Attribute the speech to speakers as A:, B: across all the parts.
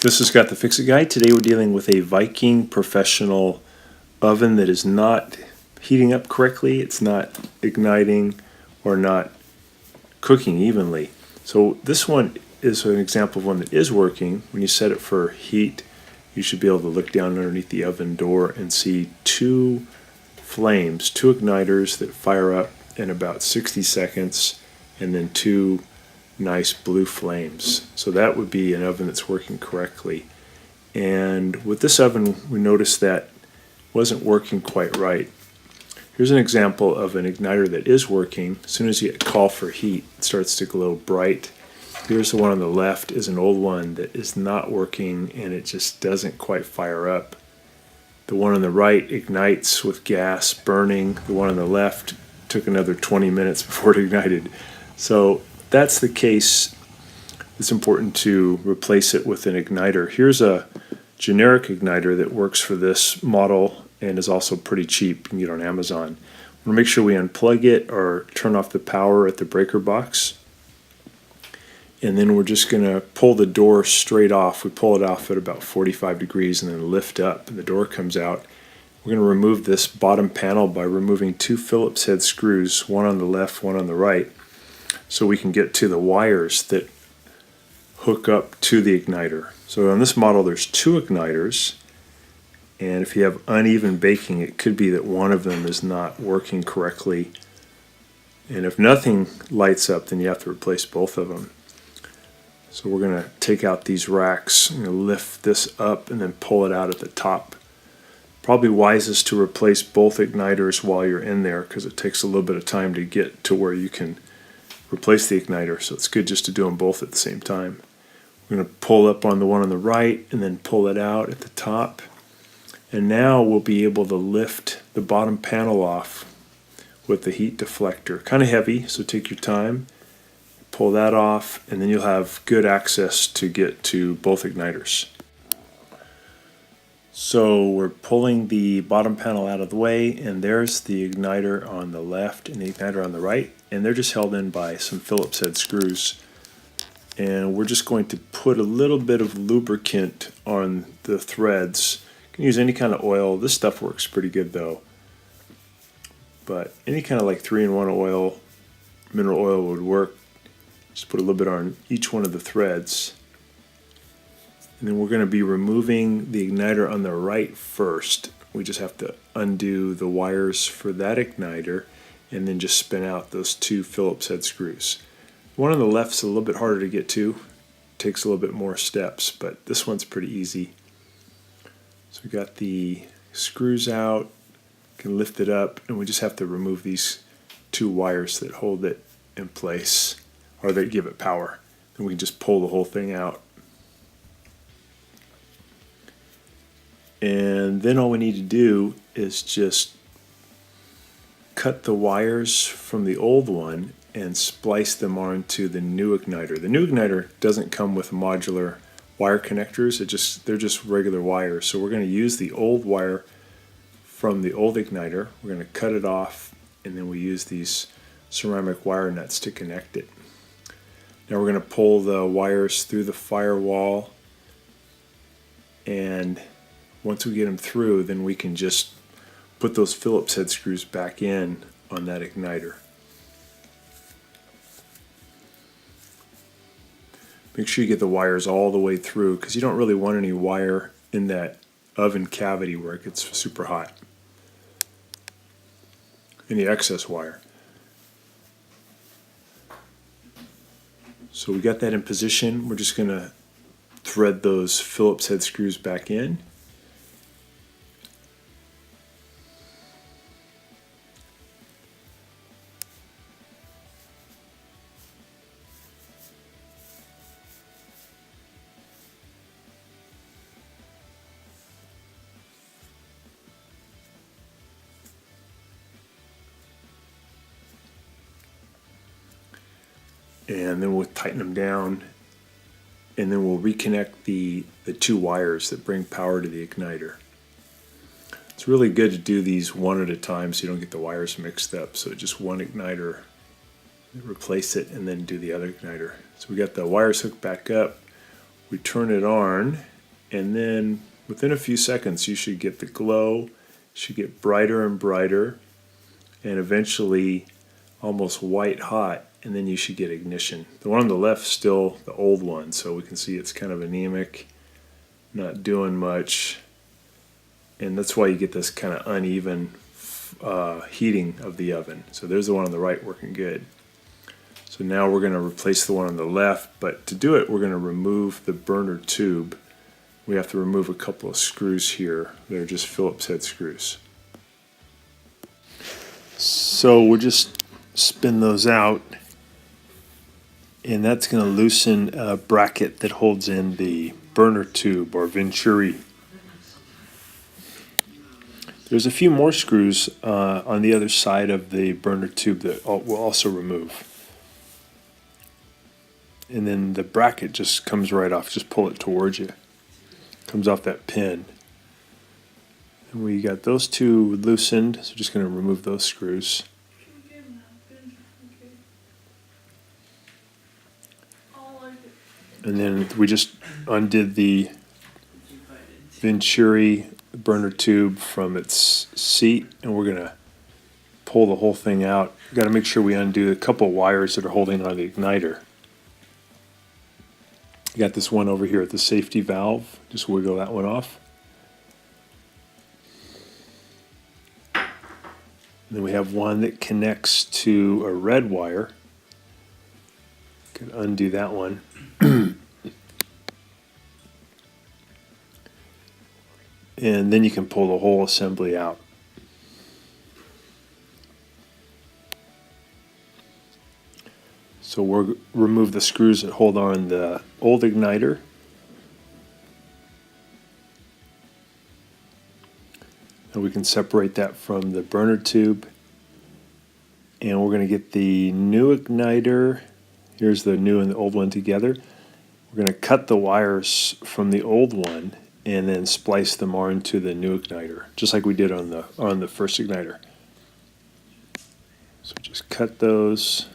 A: This has got the Fix It Guide. Today we're dealing with a Viking professional oven that is not heating up correctly, it's not igniting or not cooking evenly. So this one is an example of one that is working. When you set it for heat, you should be able to look down underneath the oven door and see two flames, two igniters that fire up in about 60 seconds, and then two nice blue flames. So that would be an oven that's working correctly. And with this oven, we noticed that wasn't working quite right. Here's an example of an igniter that is working. As soon as you get a call for heat, it starts to glow bright. Here's the one on the left, is an old one that is not working and it just doesn't quite fire up. The one on the right ignites with gas burning. The one on the left took another 20 minutes before it ignited. So that's the case. It's important to replace it with an igniter. Here's a generic igniter that works for this model and is also pretty cheap. You can get on Amazon. We'll make sure we unplug it or turn off the power at the breaker box. And then we're just going to pull the door straight off. We pull it off at about 45 degrees and then lift up and the door comes out. We're going to remove this bottom panel by removing two Phillips head screws, one on the left, one on the right, so we can get to the wires that hook up to the igniter. So on this model there's two igniters, and if you have uneven baking, it could be that one of them is not working correctly. And if nothing lights up, then you have to replace both of them. So we're going to take out these racks, I'm going to lift this up and then pull it out at the top. Probably wisest to replace both igniters while you're in there because it takes a little bit of time to get to where you can replace the igniter, so it's good just to do them both at the same time. We're going to pull up on the one on the right and then pull it out at the top. And now we'll be able to lift the bottom panel off with the heat deflector. Kind of heavy, so take your time. Pull that off and then you'll have good access to get to both igniters. So we're pulling the bottom panel out of the way, and there's the igniter on the left and the igniter on the right, and they're just held in by some Phillips head screws. And we're just going to put a little bit of lubricant on the threads. You can use any kind of oil. This stuff works pretty good though. But any kind of like 3-in-1 oil, mineral oil would work. Just put a little bit on each one of the threads. And then we're going to be removing the igniter on the right first. We just have to undo the wires for that igniter and then just spin out those two Phillips head screws. The one on the left's a little bit harder to get to. Takes a little bit more steps, but this one's pretty easy. So we got the screws out, can lift it up, and we just have to remove these two wires that hold it in place, or that give it power. Then we can just pull the whole thing out. And then all we need to do is just cut the wires from the old one and splice them onto the new igniter. The new igniter doesn't come with modular wire connectors, they're just regular wires. So we're going to use the old wire from the old igniter. We're going to cut it off, and then we use these ceramic wire nuts to connect it. Now we're going to pull the wires through the firewall, and once we get them through, then we can just put those Phillips head screws back in on that igniter. Make sure you get the wires all the way through, because you don't really want any wire in that oven cavity where it gets super hot. Any excess wire. So we got that in position. We're just going to thread those Phillips head screws back in. And then we'll tighten them down, and then we'll reconnect the two wires that bring power to the igniter. It's really good to do these one at a time so you don't get the wires mixed up. So just one igniter, replace it, and then do the other igniter. So we got the wires hooked back up. We turn it on, and then within a few seconds you should get the glow, should get brighter and brighter, and eventually almost white hot, and then you should get ignition. The one on the left is still the old one, so we can see it's kind of anemic, not doing much, and that's why you get this kind of uneven heating of the oven. So there's the one on the right working good. So now we're going to replace the one on the left, but to do it we're going to remove the burner tube. We have to remove a couple of screws here. They're just Phillips head screws. So we'll just spin those out, and that's going to loosen a bracket that holds in the burner tube or venturi. There's a few more screws on the other side of the burner tube that we'll also remove. And then the bracket just comes right off. Just pull it towards you. Comes off that pin. And we got those two loosened, so just going to remove those screws. And then we just undid the venturi burner tube from its seat, and we're going to pull the whole thing out. We've got to make sure we undo a couple wires that are holding on the igniter. You got this one over here at the safety valve. Just wiggle that one off. And then we have one that connects to a red wire. Can undo that one. And then you can pull the whole assembly out. So we'll remove the screws that hold on the old igniter. And we can separate that from the burner tube. And we're going to get the new igniter. Here's the new and the old one together. We're going to cut the wires from the old one and then splice them onto the new igniter, just like we did on the first igniter. So just cut those.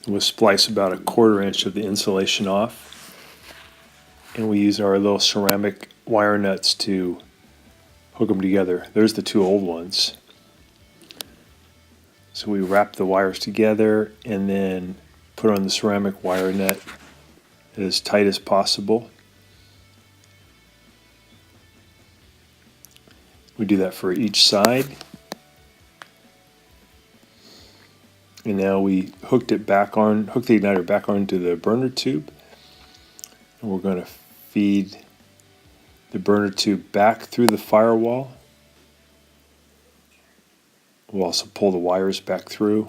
A: We'll splice about 1/4 inch of the insulation off, and we use our little ceramic wire nuts to hook them together. There's the two old ones. So we wrap the wires together and then put on the ceramic wire nut as tight as possible. We do that for each side. And now we hooked the igniter back onto the burner tube. And we're going to feed the burner tube back through the firewall. We'll also pull the wires back through.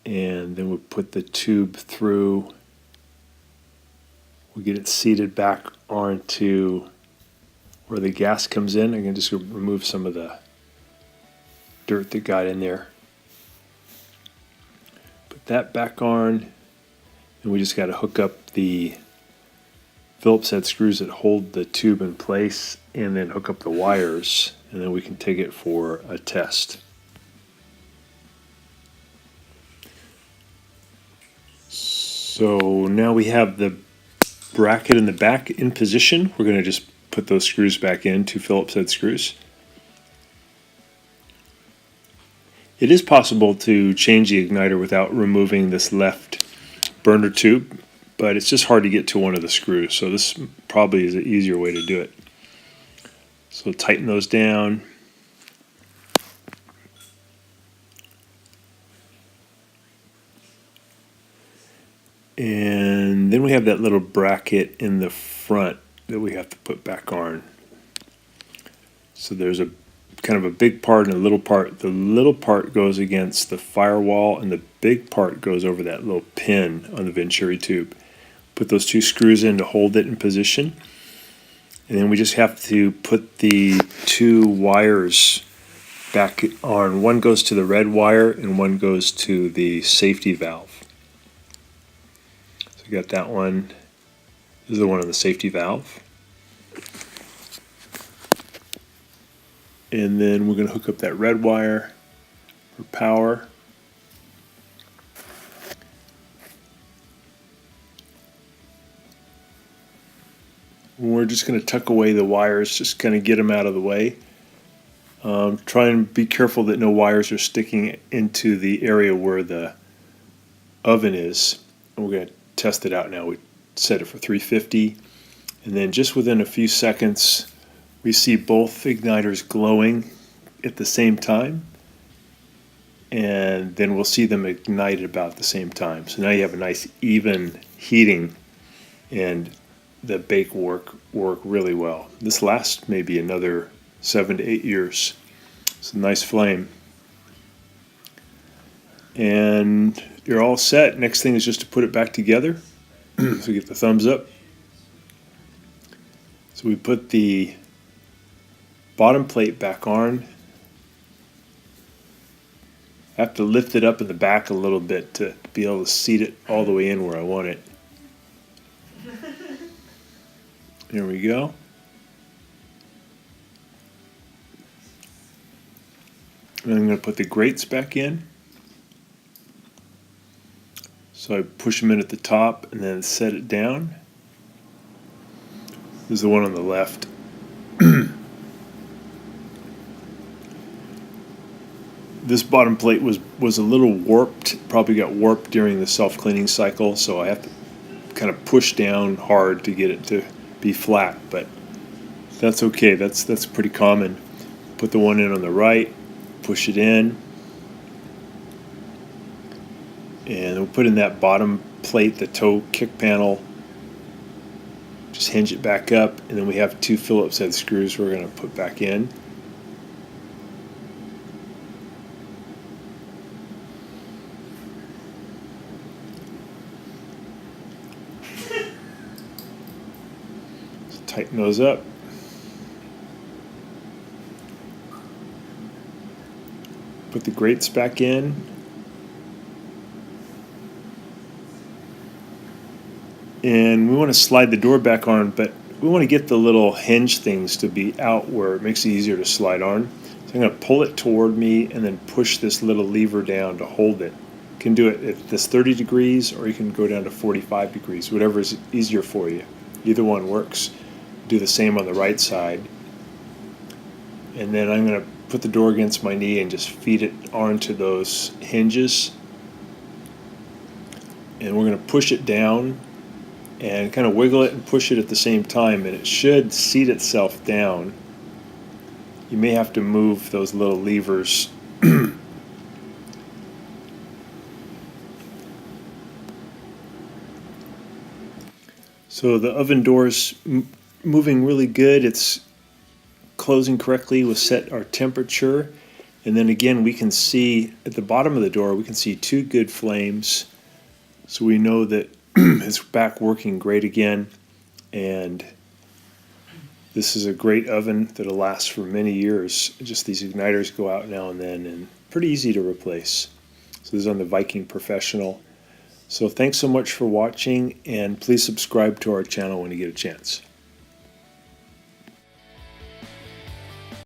A: And then we'll put the tube through. We'll get it seated back onto where the gas comes in. I can just remove some of the dirt that got in there. Put that back on, and we just got to hook up the Phillips head screws that hold the tube in place, and then hook up the wires, and then we can take it for a test. So now we have the bracket in the back in position. We're going to just put those screws back in, two Phillips head screws. It is possible to change the igniter without removing this left burner tube, but it's just hard to get to one of the screws, so this probably is an easier way to do it. So tighten those down. And then we have that little bracket in the front that we have to put back on. So there's a kind of a big part and a little part. The little part goes against the firewall, and the big part goes over that little pin on the venturi tube. Put those two screws in to hold it in position. And then we just have to put the two wires back on. One goes to the red wire and one goes to the safety valve. So we got that one. This is the one on the safety valve. And then we're going to hook up that red wire for power. We're just going to tuck away the wires, just kind of get them out of the way. Try and be careful that no wires are sticking into the area where the oven is. And we're going to test it out now. We set it for 350, and then just within a few seconds we see both igniters glowing at the same time, and then we'll see them ignite at about the same time. So now you have a nice even heating, and the bake work really well. This lasts maybe another 7 to 8 years. It's a nice flame. And you're all set. Next thing is just to put it back together. So get the thumbs up. So we put the bottom plate back on. I have to lift it up in the back a little bit to be able to seat it all the way in where I want it. There we go. And I'm going to put the grates back in. So I push them in at the top and then set it down. This is the one on the left. This bottom plate was a little warped, probably got warped during the self-cleaning cycle, so I have to kind of push down hard to get it to be flat, but that's okay. That's pretty common. Put the one in on the right, push it in, and we'll put in that bottom plate, the toe kick panel. Just hinge it back up, and then we have 2 Phillips head screws we're going to put back in. Tighten those up. Put the grates back in. And we want to slide the door back on, but we want to get the little hinge things to be out where it makes it easier to slide on. So I'm going to pull it toward me and then push this little lever down to hold it. You can do it at this 30 degrees, or you can go down to 45 degrees, whatever is easier for you. Either one works. Do the same on the right side, and then I'm going to put the door against my knee and just feed it onto those hinges, and we're going to push it down and kind of wiggle it and push it at the same time, and it should seat itself down. You may have to move those little levers. So the oven door's moving really good. It's closing correctly. We'll set our temperature, and then again we can see at the bottom of the door we can see 2 good flames, so we know that it's back working great again. And this is a great oven that'll last for many years. Just these igniters go out now and then, and pretty easy to replace. So this is on the Viking Professional. So thanks so much for watching, and please subscribe to our channel when you get a chance.